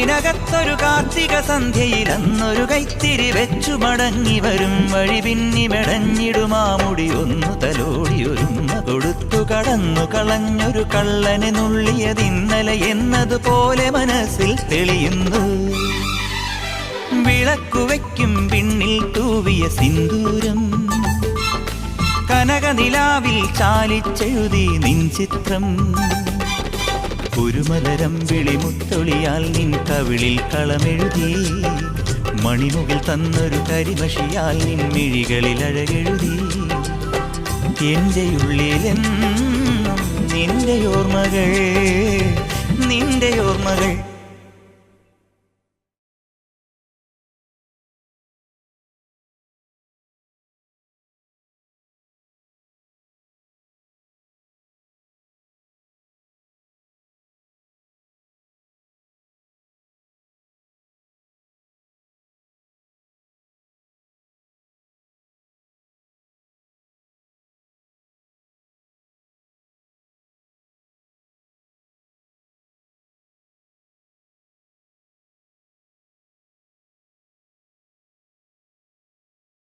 കാവിനകത്തൊരു കാർത്തിക സന്ധ്യയിൽ അന്നൊരു കൈത്തിരി വെച്ചു മടങ്ങി വരും വഴി പിന്നി മെടഞ്ഞിടുമാമുടി ഒന്നു തലോടി ഒരുമ കൊടുത്തു കടന്നു കളഞ്ഞൊരു കള്ളനെ നുള്ളിയതിന്നലെ എന്നതുപോലെ മനസ്സിൽ തെളിയുന്നു. വിളക്കുവയ്ക്കും പിന്നിൽ തൂവിയ സിന്ദൂരം കനകനിലാവിൽ ചാലിച്ചെഴുതി നിൻ ചിത്രം. ഒരു മലരം വിളിമുത്തൊളിയാൽ നിൻ കവിളിൽ കളമെഴുതി മണിമുകിൽ തന്നൊരു കരിമഷിയാൽ നിൻ മിഴികളിൽ അഴകെഴുതി. എൻ്റെ ഉള്ളിലെന്നും നിന്റെ ഓർമ്മകൾ നിന്റെ ഓർമ്മകൾ